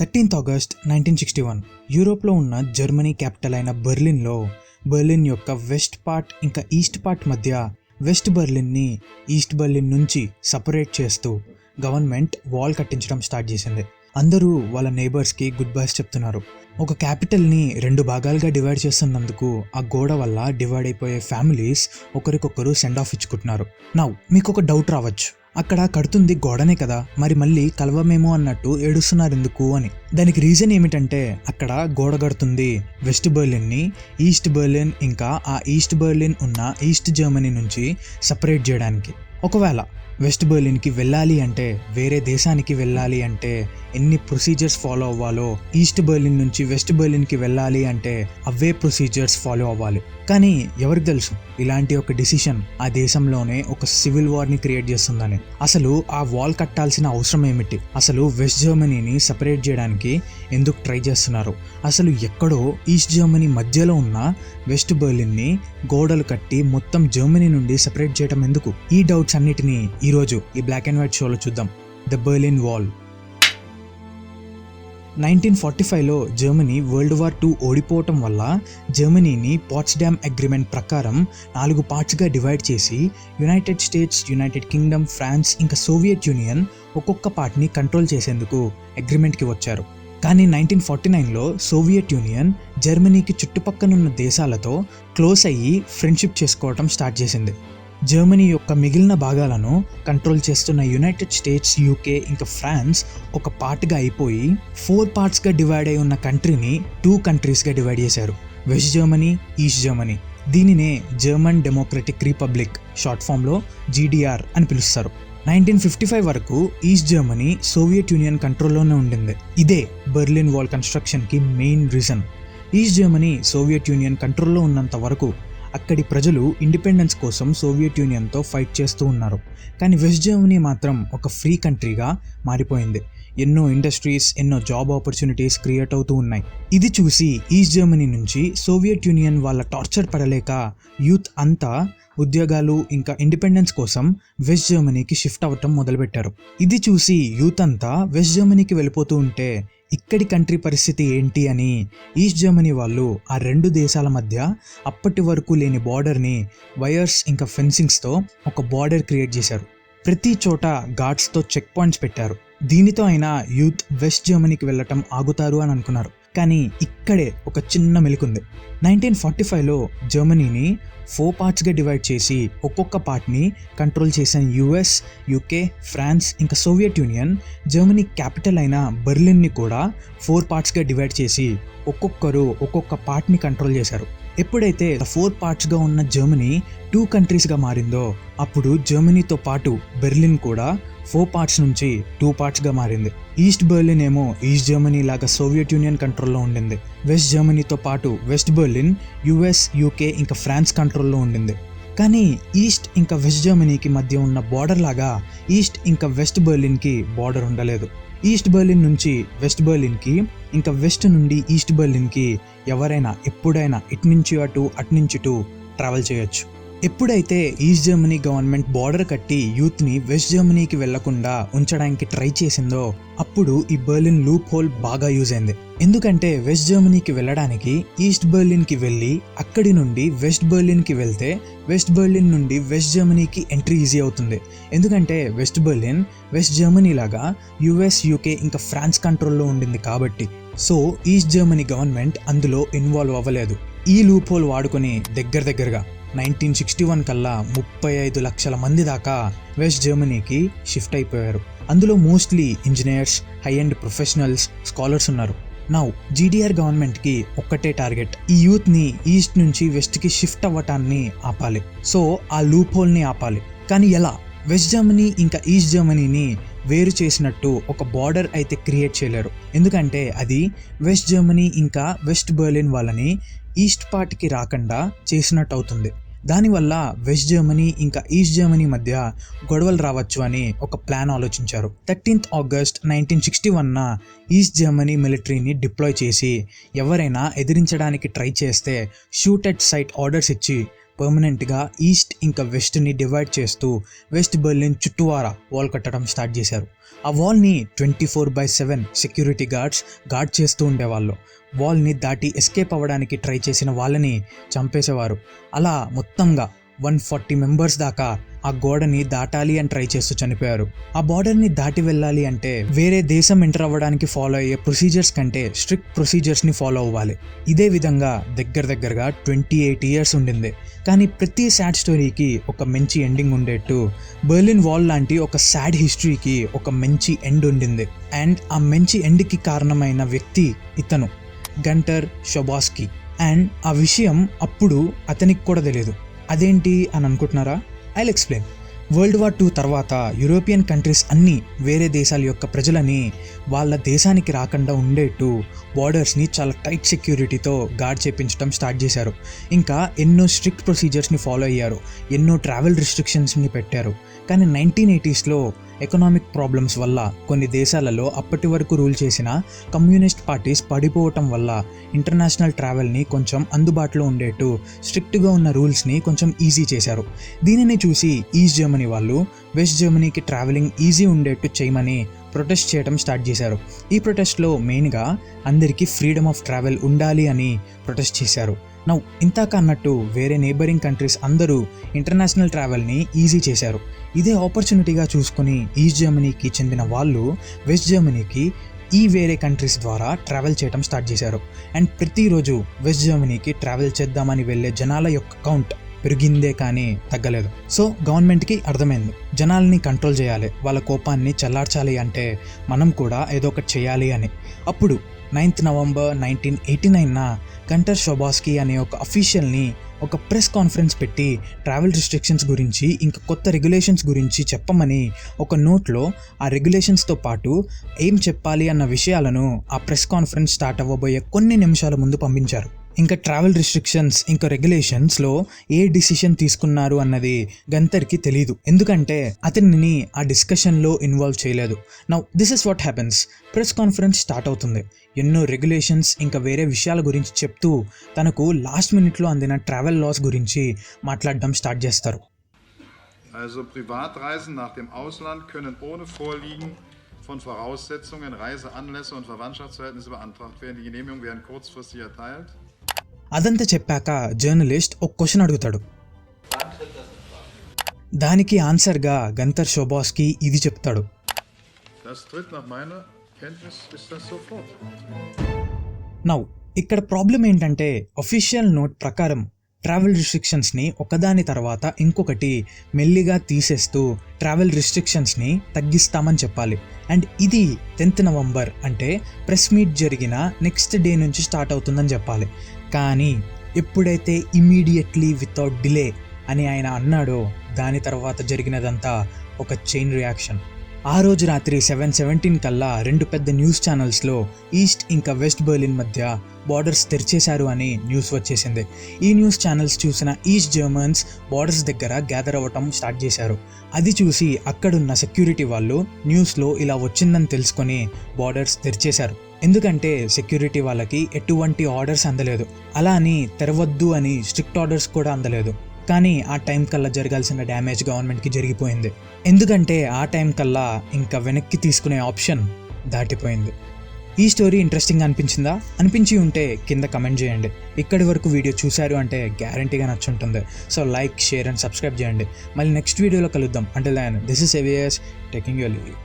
13th August 1961 యూరోప్లో ఉన్న Germany capital అయిన బెర్లిన్లో బెర్లిన్ యొక్క వెస్ట్ పార్ట్ ఇంకా ఈస్ట్ పార్ట్ మధ్య వెస్ట్ బెర్లిన్ని ఈస్ట్ బెర్లిన్ నుంచి సపరేట్ చేస్తూ గవర్నమెంట్ వాల్ కట్టించడం స్టార్ట్ చేసింది. అందరూ వాళ్ళ నేబర్స్కి గుడ్ బైస్ చెప్తున్నారు. ఒక క్యాపిటల్ని 2 భాగాలుగా డివైడ్ చేస్తున్నందుకు ఆ గోడ వల్ల డివైడ్ అయిపోయే ఫ్యామిలీస్ ఒకరికొకరు సెండ్ ఆఫ్ ఇచ్చుకుంటున్నారు. నౌ మీకు ఒక డౌట్ రావచ్చు, అక్కడ కడుతుంది గోడనే కదా, మరి మళ్ళీ కలవమేమో అన్నట్టు ఏడుస్తున్నారు ఎందుకు అని. దానికి రీజన్ ఏమిటంటే అక్కడ గోడ కడుతుంది వెస్ట్ బెర్లిన్ని ఈస్ట్ బెర్లిన్ ఇంకా ఆ ఈస్ట్ బెర్లిన్ ఉన్న ఈస్ట్ జర్మనీ నుంచి సపరేట్ చేయడానికి. ఒకవేళ వెస్ట్ బెర్లిన్కి వెళ్ళాలి అంటే, వేరే దేశానికి వెళ్ళాలి అంటే ఎన్ని ప్రొసీజర్స్ ఫాలో అవ్వాలో, ఈస్ట్ బెర్లిన్ నుంచి వెస్ట్ బెర్లిన్కి వెళ్ళాలి అంటే అవే ప్రొసీజర్స్ ఫాలో అవ్వాలి. కానీ ఎవరికి తెలుసు ఇలాంటి ఒక డిసిషన్ ఆ దేశంలోనే ఒక సివిల్ వార్ని క్రియేట్ చేస్తుందని. అసలు ఆ వాల్ కట్టాల్సిన అవసరం ఏమిటి? అసలు వెస్ట్ జర్మనీని సపరేట్ చేయడానికి ఎందుకు ట్రై చేస్తున్నారు? అసలు ఎక్కడో ఈస్ట్ జర్మనీ మధ్యలో ఉన్న వెస్ట్ బెర్లిన్ని గోడలు కట్టి మొత్తం జర్మనీ నుండి సపరేట్ చేయడం ఎందుకు? ఈ డౌట్స్ అన్నిటినీ ఈరోజు ఈ బ్లాక్ అండ్ వైట్ షోలో చూద్దాం. The Berlin wall. 1945లో జర్మనీ వరల్డ్ వార్ II ఓడిపోవటం వల్ల జర్మనీని పాట్స్డామ్ అగ్రిమెంట్ ప్రకారం 4 పార్ట్స్గా డివైడ్ చేసి United States, United Kingdom, France ఇంకా సోవియట్ యూనియన్ ఒక్కొక్క పార్ట్ని కంట్రోల్ చేసేందుకు అగ్రిమెంట్కి వచ్చారు. కానీ 1949లో సోవియట్ యూనియన్ జర్మనీకి చుట్టుపక్కనున్న దేశాలతో క్లోజ్ అయ్యి ఫ్రెండ్షిప్ చేసుకోవటం స్టార్ట్ చేసింది. జర్మనీ యొక్క మిగిలిన భాగాలను కంట్రోల్ చేస్తున్న యునైటెడ్ స్టేట్స్, యూకే ఇంకా ఫ్రాన్స్ ఒక పార్ట్గా అయిపోయి 4 పార్ట్స్గా డివైడ్ అయి ఉన్న కంట్రీని 2 కంట్రీస్గా డివైడ్ చేశారు. West Germany, East Germany. దీనినే జర్మన్ డెమోక్రటిక్ రిపబ్లిక్, షార్ట్ ఫామ్లో GDR అని పిలుస్తారు. 1955 వరకు ఈస్ట్ జర్మనీ సోవియట్ యూనియన్ కంట్రోల్లోనే ఉండింది. ఇదే బెర్లిన్ వాల్ కన్స్ట్రక్షన్కి main reason. East Germany Soviet Union కంట్రోల్లో ఉన్నంత వరకు అక్కడి ప్రజలు ఇండిపెండెన్స్ కోసం సోవియట్ యూనియన్తో ఫైట్ చేస్తూ ఉన్నారు. కానీ వెస్ట్ జర్మనీ మాత్రం ఒక ఫ్రీ కంట్రీగా మారిపోయింది. ఎన్నో ఇండస్ట్రీస్, ఎన్నో జాబ్ ఆపర్చునిటీస్ క్రియేట్ అవుతూ ఉన్నాయి. ఇది చూసి ఈస్ట్ జర్మనీ నుంచి సోవియట్ యూనియన్ వాళ్ళ టార్చర్ పడలేక యూత్ అంతా ఉద్యోగాలు ఇంకా ఇండిపెండెన్స్ కోసం వెస్ట్ జర్మనీకి షిఫ్ట్ అవ్వటం మొదలుపెట్టారు. ఇది చూసి యూత్ అంతా వెస్ట్ జర్మనీకి వెళ్ళిపోతూ ఉంటే ఇక్కడి కంట్రీ పరిస్థితి ఏంటి అని ఈస్ట్ జర్మనీ వాళ్ళు ఆ 2 దేశాల మధ్య అప్పటి వరకు లేని బార్డర్ని వైర్స్ ఇంకా ఫెన్సింగ్స్తో ఒక బార్డర్ క్రియేట్ చేశారు. ప్రతి చోట గార్డ్స్తో చెక్ పాయింట్స్ పెట్టారు. దీనితో అయినా యూత్ వెస్ట్ జర్మనీకి వెళ్ళటం ఆగుతారు అని అనుకున్నారు. కానీ ఇక్కడే ఒక చిన్న మెలికుంది. 1945లో జర్మనీని 4 పార్ట్స్గా డివైడ్ చేసి ఒక్కొక్క పార్ట్ని కంట్రోల్ చేసిన US, UK, ఫ్రాన్స్ ఇంకా సోవియట్ యూనియన్ జర్మనీ క్యాపిటల్ అయిన బెర్లిన్ని కూడా 4 పార్ట్స్గా డివైడ్ చేసి ఒక్కొక్కరు ఒక్కొక్క పార్ట్ని కంట్రోల్ చేశారు. ఎప్పుడైతే 4 పార్ట్స్గా ఉన్న జర్మనీ 2 కంట్రీస్గా మారిందో అప్పుడు జర్మనీతో పాటు బెర్లిన్ కూడా 4 పార్ట్స్ నుంచి 2 పార్ట్స్గా మారింది. ఈస్ట్ బెర్లిన్ ఏమో ఈస్ట్ జర్మనీ లాగా సోవియట్ యూనియన్ కంట్రోల్లో ఉండింది. వెస్ట్ జర్మనీతో పాటు వెస్ట్ బెర్లిన్ US, UK ఇంకా ఫ్రాన్స్ కంట్రోల్లో ఉండింది. కానీ ఈస్ట్ ఇంకా వెస్ట్ జర్మనీకి మధ్య ఉన్న బార్డర్ లాగా ఈస్ట్ ఇంకా వెస్ట్ బెర్లిన్కి బార్డర్ ఉండలేదు. ఈస్ట్ బెర్లిన్ నుంచి వెస్ట్ బెర్లిన్కి ఇంకా వెస్ట్ నుండి ఈస్ట్ బెర్లిన్కి ఎవరైనా ఎప్పుడైనా ఇటు నుంచి అటు, అటు నుంచి ఇటు ట్రావెల్ చేయొచ్చు. ఎప్పుడైతే ఈస్ట్ జర్మనీ గవర్నమెంట్ బార్డర్ కట్టి యూత్ని వెస్ట్ జర్మనీకి వెళ్లకుండా ఉంచడానికి ట్రై చేసిందో అప్పుడు ఈ బెర్లిన్ లూప్ హోల్ బాగా యూజ్ అయింది. ఎందుకంటే వెస్ట్ జర్మనీకి వెళ్ళడానికి ఈస్ట్ బెర్లిన్కి వెళ్ళి అక్కడి నుండి వెస్ట్ బెర్లిన్కి వెళ్తే వెస్ట్ బెర్లిన్ నుండి వెస్ట్ జర్మనీకి ఎంట్రీ ఈజీ అవుతుంది. ఎందుకంటే వెస్ట్ బెర్లిన్ వెస్ట్ జర్మనీ లాగా US, UK ఇంకా ఫ్రాన్స్ కంట్రోల్లో ఉండింది కాబట్టి. సో ఈస్ట్ జర్మనీ గవర్నమెంట్ అందులో ఇన్వాల్వ్ అవ్వలేదు. ఈ లూప్ హోల్ వాడుకొని దగ్గరగా 1961 కల్లా 35 లక్షల మంది దాకా వెస్ట్ జర్మనీకి షిఫ్ట్ అయిపోయారు. అందులో mostly engineers, high and professionals, scholars ఉన్నారు. నౌ GDR గవర్నమెంట్కి ఒక్కటే టార్గెట్, ఈ యూత్ని ఈస్ట్ నుంచి వెస్ట్కి షిఫ్ట్ అవ్వటాన్ని ఆపాలి. సో ఆ లూప్ హోల్ని ఆపాలి. కానీ ఎలా? వెస్ట్ జర్మనీ ఇంకా ఈస్ట్ జర్మనీని వేరు చేసినట్టు ఒక బార్డర్ అయితే క్రియేట్ చేయలేరు. ఎందుకంటే అది వెస్ట్ జర్మనీ ఇంకా వెస్ట్ బెర్లిన్ వాళ్ళని ఈస్ట్ పార్ట్కి రాకుండా చేసినట్టు అవుతుంది. దానివల్ల వెస్ట్ జర్మనీ ఇంకా ఈస్ట్ జర్మనీ మధ్య గొడవలు రావచ్చు అని ఒక ప్లాన్ ఆలోచించారు. 13th August 1961న ఈస్ట్ జర్మనీ మిలిటరీని డిప్లాయ్ చేసి ఎవరైనా ఎదిరించడానికి ట్రై చేస్తే షూట్ ఎట్ సైట్ ఆర్డర్స్ ఇచ్చి పర్మనెంట్గా ఈస్ట్ ఇంకా వెస్ట్ని డివైడ్ చేస్తూ వెస్ట్ బెర్లిన్ చుట్టూవారా వాల్ కట్టడం స్టార్ట్ చేశారు. ఆ వాల్ని 24/7 సెక్యూరిటీ గార్డ్ చేస్తూ ఉండేవాళ్ళు. వాల్ని దాటి ఎస్కేప్ అవ్వడానికి ట్రై చేసిన వాళ్ళని చంపేసేవారు. అలా మొత్తంగా 140 మెంబర్స్ దాకా ఆ గోడని దాటాలి అని ట్రై చేస్తూ చనిపోయారు. ఆ బార్డర్ని దాటి వెళ్ళాలి అంటే వేరే దేశం ఎంటర్ అవ్వడానికి ఫాలో అయ్యే ప్రొసీజర్స్ కంటే స్ట్రిక్ట్ ప్రొసీజర్స్ని ఫాలో అవ్వాలి. ఇదే విధంగా దగ్గరగా 28 ఇయర్స్ ఉండింది. కానీ ప్రతి సాడ్ స్టోరీకి ఒక మంచి ఎండింగ్ ఉండేట్టు బెర్లిన్ వాల్ లాంటి ఒక సాడ్ హిస్టరీకి ఒక మంచి ఎండ్ ఉండింది. అండ్ ఆ మంచి ఎండ్కి కారణమైన వ్యక్తి ఇతను గంటర్ షోబాస్కీ. అండ్ ఆ విషయం అప్పుడు అతనికి కూడా తెలియదు. అదేంటి అని అనుకుంటున్నారా? I'll explain. వరల్డ్ వార్ 2 తర్వాత యూరోపియన్ కంట్రీస్ అన్నీ వేరే దేశాల యొక్క ప్రజలని వాళ్ళ దేశానికి రాకుండా ఉండేట్టు బార్డర్స్ని చాలా టైట్ సెక్యూరిటీతో గార్డ్ చేయించడం స్టార్ట్ చేశారు. ఇంకా ఎన్నో స్ట్రిక్ట్ ప్రొసీజర్స్ని ఫాలో అయ్యారు. ఎన్నో ట్రావెల్ రిస్ట్రిక్షన్స్ని పెట్టారు. కానీ 1980స్లో ఎకనామిక్ ప్రాబ్లమ్స్ వల్ల కొన్ని దేశాలలో అప్పటి వరకు రూల్ చేసిన కమ్యూనిస్ట్ పార్టీస్ పడిపోవటం వల్ల ఇంటర్నేషనల్ ట్రావెల్ని కొంచెం అందుబాటులో ఉండేట్టు స్ట్రిక్ట్గా ఉన్న రూల్స్ని కొంచెం ఈజీ చేశారు. దీనిని చూసి ఈస్ట్ జర్మనీ వాళ్ళు వెస్ట్ జర్మనీకి ట్రావెలింగ్ ఈజీ ఉండేట్టు చేయమని ప్రొటెస్ట్ చేయడం స్టార్ట్ చేశారు. ఈ ప్రొటెస్ట్లో మెయిన్గా అందరికీ ఫ్రీడమ్ ఆఫ్ ట్రావెల్ ఉండాలి అని ప్రొటెస్ట్ చేశారు. ఇంతాక అన్నట్టు వేరే నేబరింగ్ కంట్రీస్ అందరూ ఇంటర్నేషనల్ ట్రావెల్ని ఈజీ చేశారు. ఇదే ఆపర్చునిటీగా చూసుకుని ఈస్ట్ జర్మనీకి చెందిన వాళ్ళు వెస్ట్ జర్మనీకి ఈ వేరే కంట్రీస్ ద్వారా ట్రావెల్ చేయడం స్టార్ట్ చేశారు. అండ్ ప్రతిరోజు వెస్ట్ జర్మనీకి ట్రావెల్ చేద్దామని వెళ్ళే జనాల యొక్క కౌంట్ పెరిగిందే కానీ తగ్గలేదు. సో గవర్నమెంట్కి అర్థమైంది, జనాల్ని కంట్రోల్ చేయాలి, వాళ్ళ కోపాన్ని చల్లార్చాలి అంటే మనం కూడా ఏదో ఒకటి చేయాలి అని. అప్పుడు 9th నవంబర్ 1989న గంటర్ షోబాస్కీ అనే ఒక అఫీషియల్ని ఒక ప్రెస్ కాన్ఫరెన్స్ పెట్టి ట్రావెల్ రిస్ట్రిక్షన్స్ గురించి ఇంకా కొత్త రెగ్యులేషన్స్ గురించి చెప్పమని ఒక నోట్లో ఆ రెగ్యులేషన్స్తో పాటు ఏం చెప్పాలి అన్న విషయాలను ఆ ప్రెస్ కాన్ఫరెన్స్ స్టార్ట్ అవ్వబోయే కొన్ని నిమిషాల ముందు పంపించారు. ఇంకా ట్రావెల్ రిస్ట్రిక్షన్స్ ఇంకా రెగ్యులేషన్స్లో ఏ డిసిషన్ తీసుకున్నారు అన్నది గంతర్కి తెలీదు, ఎందుకంటే అతనిని ఆ డిస్కషన్లో ఇన్వాల్వ్ చేయలేదు. Now this is what happens. Press conference start అవుతుంది. ఎన్నో రెగ్యులేషన్స్ ఇంకా వేరే విషయాల గురించి చెప్తూ తనకు లాస్ట్ మినిట్లో అందిన ట్రావెల్ లాస్ గురించి మాట్లాడడం స్టార్ట్ చేస్తారు. Also Privatreisen nach dem Ausland können ohne Vorliegen von Voraussetzungen, Reiseanlässe und Verwandtschaftsverhältnisse beantragt werden. Die Genehmigungen werden kurzfristig erteilt. అదంతా చెప్పాక జర్నలిస్ట్ ఒక క్వశ్చన్ అడుగుతాడు. దానికి ఆన్సర్గా గంటర్ షోబాస్కీ ఇది చెప్తాడు. నౌ ఇక్కడ ప్రాబ్లం ఏంటంటే అఫీషియల్ నోట్ ప్రకారం ట్రావెల్ రిస్ట్రిక్షన్స్ని ఒకదాని తర్వాత ఇంకొకటి మెల్లిగా తీసేస్తూ ట్రావెల్ రిస్ట్రిక్షన్స్ని తగ్గిస్తామని చెప్పాలి. అండ్ ఇది 10th నవంబర్ అంటే ప్రెస్ మీట్ జరిగిన నెక్స్ట్ డే నుంచి స్టార్ట్ అవుతుందని చెప్పాలి. కానీ ఎప్పుడైతే ఇమీడియట్లీ వితౌట్ డిలే అని ఆయన అన్నాడో దాని తర్వాత జరిగినదంతా ఒక చైన్ రియాక్షన్. ఆ రోజు రాత్రి 7:17 కల్లా 2 పెద్ద న్యూస్ ఛానల్స్లో ఈస్ట్ ఇంకా వెస్ట్ బెర్లిన్ మధ్య బార్డర్స్ తెరిచేశారు అని న్యూస్ వచ్చేసింది. ఈ న్యూస్ ఛానల్స్ చూసిన ఈస్ట్ జర్మన్స్ బార్డర్స్ దగ్గర గ్యాదర్ అవ్వటం స్టార్ట్ చేశారు. అది చూసి అక్కడున్న సెక్యూరిటీ వాళ్ళు న్యూస్లో ఇలా వచ్చిందని తెలుసుకొని బార్డర్స్ తెరిచేశారు. ఎందుకంటే సెక్యూరిటీ వాళ్ళకి ఎటువంటి ఆర్డర్స్ అందలేదు, అలా అని తెరవద్దు అని స్ట్రిక్ట్ ఆర్డర్స్ కూడా అందలేదు. కానీ ఆ టైం కల్లా జరగాల్సిన డ్యామేజ్ గవర్నమెంట్కి జరిగిపోయింది. ఎందుకంటే ఆ టైం కల్లా ఇంకా వెనక్కి తీసుకునే ఆప్షన్ దాటిపోయింది. ఈ స్టోరీ ఇంట్రెస్టింగ్ అనిపించిందా? అనిపించి ఉంటే కింద కమెంట్ చేయండి. ఇక్కడి వరకు వీడియో చూశారు అంటే గ్యారంటీగా నచ్చుంటుంది. So like, share and subscribe చేయండి. మళ్ళీ నెక్స్ట్ వీడియోలో కలుద్దాం. Until then this is AVS taking your leave.